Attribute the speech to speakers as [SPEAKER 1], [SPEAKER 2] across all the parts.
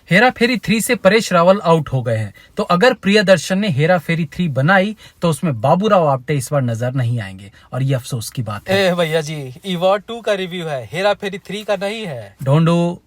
[SPEAKER 1] हेरा फेरी 3 से परेश रावल आउट हो गए हैं, तो अगर प्रियदर्शन ने हेरा फेरी 3 बनाई तो उसमें बाबूराव आपटे इस बार नजर नहीं आएंगे और ये अफसोस की बात है।
[SPEAKER 2] भैया जी, ईवॉर 2 का रिव्यू है, हेरा फेरी 3 का नहीं है।
[SPEAKER 1] ढोंडू,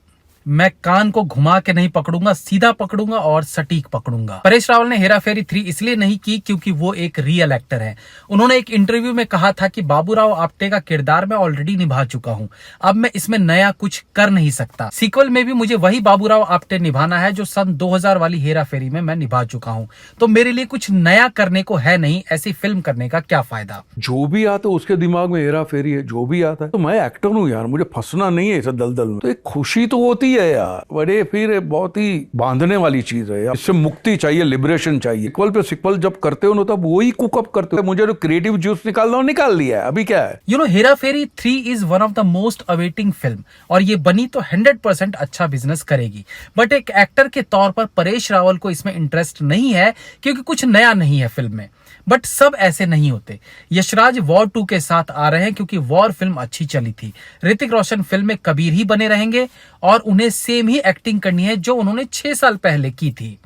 [SPEAKER 1] मैं कान को घुमा के नहीं पकड़ूंगा, सीधा पकड़ूंगा और सटीक पकड़ूंगा। परेश रावल ने हेरा फेरी 3 इसलिए नहीं की क्योंकि वो एक रियल एक्टर है। उन्होंने एक इंटरव्यू में कहा था कि बाबूराव आपटे का किरदार मैं ऑलरेडी निभा चुका हूं, अब मैं इसमें नया कुछ कर नहीं सकता। सीक्वल में भी मुझे वही बाबूराव आपटे निभाना है जो सन 2000 वाली हेरा फेरी में मैं निभा चुका हूं, तो मेरे लिए कुछ नया करने को है नहीं, ऐसी फिल्म करने का क्या फायदा।
[SPEAKER 3] जो भी आता है उसके दिमाग में हेरा फेरी है, जो भी आता है। तो मैं एक्टर हूँ यार, मुझे फंसना नहीं है इस दलदल में। तो एक खुशी तो होती है यार, बड़े फिर बहुत ही बांधने वाली चीज है यार। इससे मुक्ति चाहिए, लिबरेशन चाहिए। सिक्वल पे सिक्वल जब करते हो ना तब वही कुकअप करते हो। मुझे जो क्रिएटिव जूस निकालना हो निकाल लिया है, अभी क्या है।
[SPEAKER 1] You know, Hera Pheri 3 is one of the most awaiting film और ये बनी तो 100% अच्छा बिजनेस करेगी। बट एक एक्टर के तौर पर परेश रावल को इसमें इंटरेस्ट नहीं है क्योंकि कुछ नया नहीं है फिल्म में। बट सब ऐसे नहीं होते। यशराज वॉर 2 के साथ आ रहे हैं क्योंकि वॉर फिल्म अच्छी चली थी। ऋतिक रोशन फिल्म में कबीर ही बने रहेंगे और उन्हें सेम ही एक्टिंग करनी है जो उन्होंने 6 साल पहले की थी,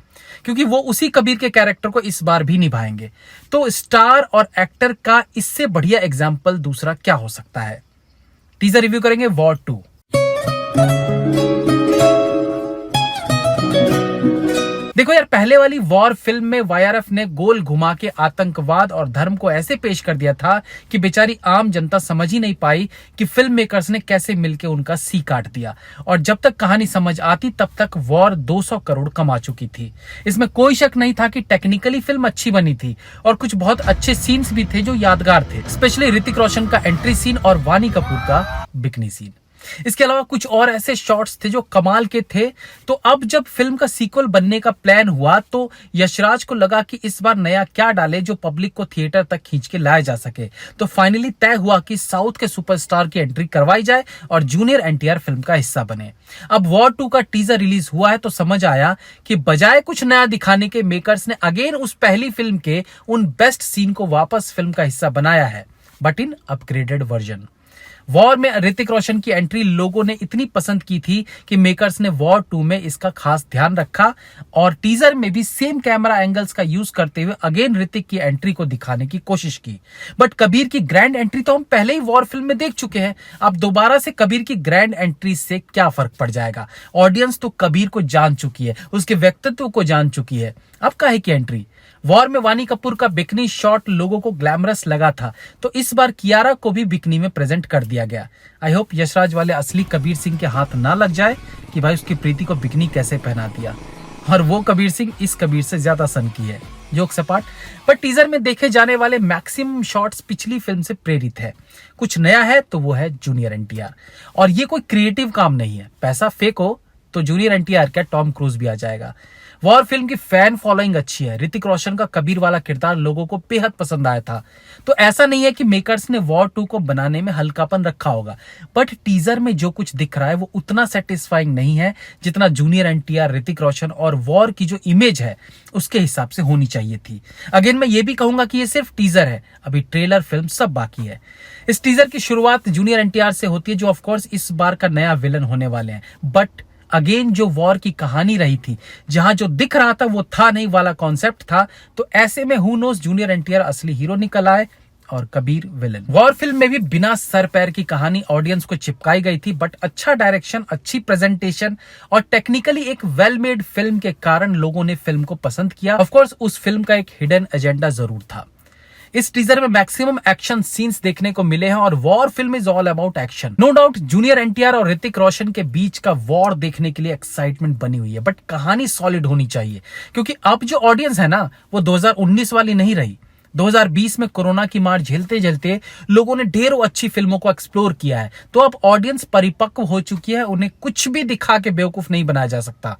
[SPEAKER 1] क्योंकि वो उसी कबीर के कैरेक्टर को इस बार भी निभाएंगे। तो स्टार और एक्टर का इससे बढ़िया एग्जाम्पल दूसरा क्या हो सकता है। टीजर रिव्यू करेंगे वॉर 2। देखो यार, पहले वाली वॉर फिल्म में वाईआरएफ ने गोल घुमा के आतंकवाद और धर्म को ऐसे पेश कर दिया था कि बेचारी आम जनता समझ ही नहीं पाई कि फिल्म मेकर्स ने कैसे मिलके उनका सी काट दिया। और जब तक कहानी समझ आती तब तक वॉर 200 करोड़ कमा चुकी थी। इसमें कोई शक नहीं था कि टेक्निकली फिल्म अच्छी बनी थी और कुछ बहुत अच्छे सीन्स भी थे जो यादगार थे, स्पेशली ऋतिक रोशन का एंट्री सीन और वानी कपूर का बिकनी सीन। इसके अलावा कुछ और ऐसे शॉट्स थे जो कमाल के थे। तो अब जब फिल्म का सीक्वल बनने का प्लान हुआ तो यशराज को लगा कि इस बार नया क्या डाले जो पब्लिक को थिएटर तक खींच के लाया जा सके। तो फाइनली तय हुआ कि साउथ के सुपरस्टार की एंट्री करवाई जाए और जूनियर एनटीआर फिल्म का हिस्सा बने। अब वॉर 2 का टीजर रिलीज हुआ है तो समझ आया कि बजाय कुछ नया दिखाने के मेकर्स ने अगेन उस पहली फिल्म के उन बेस्ट सीन को वापस फिल्म का हिस्सा बनाया है, but in upgraded version. War में ऋतिक रोशन की एंट्री लोगों ने इतनी पसंद की थी कि मेकर्स ने वॉर 2 में इसका खास ध्यान रखा और टीजर में भी सेम कैमरा एंगल्स का यूज करते हुए अगेन ऋतिक की एंट्री को दिखाने की कोशिश की। बट कबीर की ग्रैंड एंट्री तो हम पहले ही वॉर फिल्म में देख चुके हैं। अब दोबारा से कबीर की ग्रैंड एंट्री से क्या फर्क पड़ जाएगा। ऑडियंस तो कबीर को जान चुकी है, उसके व्यक्तित्व को जान चुकी है, अब काहे की एंट्री। वॉर में वानी कपूर का बिकनी शॉट लोगों को ग्लैमरस लगा था, तो इस बार कियारा को भी बिकनी में प्रेजेंट कर दिया गया। आई होप यशराज वाले असली कबीर सिंह के हाथ ना लग जाए कि भाई उसकी प्रीति को बिकनी कैसे पहना दिया और वो कबीर सिंह इस कबीर से ज्यादा सन की है। जोक सपाट, पर टीजर में देखे जाने वाले मैक्सिमम शॉट्स पिछली फिल्म से प्रेरित है। कुछ नया है तो वो है जूनियर एनटीआर, और ये कोई क्रिएटिव काम नहीं है। पैसा फेंको तो जूनियर एनटीआर क्या टॉम क्रूज भी आ जाएगा। वॉर फिल्म की फैन फॉलोइंग अच्छी है। ऋतिक रोशन का कबीर वाला किरदार लोगों को बेहद पसंद आया था। तो ऐसा नहीं है कि मेकर्स ने वॉर 2 को बनाने में हल्कापन रखा होगा, बट टीजर में जो कुछ दिख रहा है वो उतना सेटिस्फाइंग नहीं है जितना जूनियर एनटीआर, ऋतिक रोशन और वॉर की जो इमेज है उसके हिसाब से होनी चाहिए थी। अगेन मैं ये भी कहूंगा कि ये सिर्फ टीजर है, अभी ट्रेलर फिल्म सब बाकी है। इस टीजर की शुरुआत जूनियर एनटीआर से होती है जो ऑफकोर्स इस बार का नया विलन होने वाले हैं। बट अगेन जो वॉर की कहानी रही थी, जहां जो दिख रहा था वो था नहीं वाला कॉन्सेप्ट था, तो ऐसे में हु नोस जूनियर एनटीआर असली हीरो निकल आए और कबीर विलन। वॉर फिल्म में भी बिना सर पैर की कहानी ऑडियंस को चिपकाई गई थी, बट अच्छा डायरेक्शन, अच्छी प्रेजेंटेशन और टेक्निकली एक वेल मेड फिल्म के कारण लोगों ने फिल्म को पसंद किया। ऑफ कोर्स उस फिल्म का एक हिडन एजेंडा जरूर था। इस टीजर में मैक्सिमम एक्शन सीन्स देखने को मिले हैं और war film is all about action. No doubt junior NTR और ऋतिक रोशन के बीच का वॉर देखने के लिए एक्साइटमेंट बनी हुई है, बट कहानी सॉलिड होनी चाहिए क्योंकि अब जो ऑडियंस है ना वो 2019 वाली नहीं रही। 2020 में कोरोना की मार झेलते झेलते लोगों ने ढेरों अच्छी फिल्मों को एक्सप्लोर किया है, तो अब ऑडियंस परिपक्व हो चुकी है, उन्हें कुछ भी दिखा के बेवकूफ नहीं बनाया जा सकता।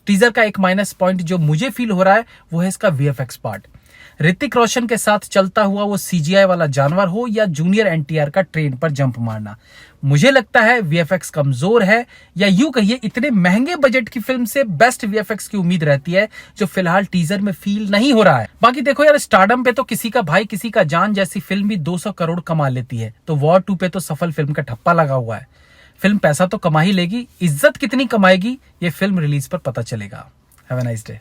[SPEAKER 1] टीजर का एक माइनस पॉइंट जो मुझे फील हो रहा है वो है इसका वीएफएक्स पार्ट। ऋतिक रोशन के साथ चलता हुआ वो सीजीआई वाला जानवर हो या जूनियर एनटीआर का ट्रेन पर जंप मारना, मुझे लगता है वीएफएक्स कमजोर है, या यूं कहिए इतने महंगे बजट की फिल्म से बेस्ट वीएफएक्स की उम्मीद रहती है जो फिलहाल टीजर में फील नहीं हो रहा है। बाकी देखो यार, स्टारडम पे तो किसी का भाई किसी का जान जैसी फिल्म भी 200 करोड़ कमा लेती है, तो वॉर 2 पे तो सफल फिल्म का ठप्पा लगा हुआ है। फिल्म पैसा तो कमा ही लेगी, इज्जत कितनी कमाएगी ये फिल्म रिलीज पर पता चलेगा। Have a nice day.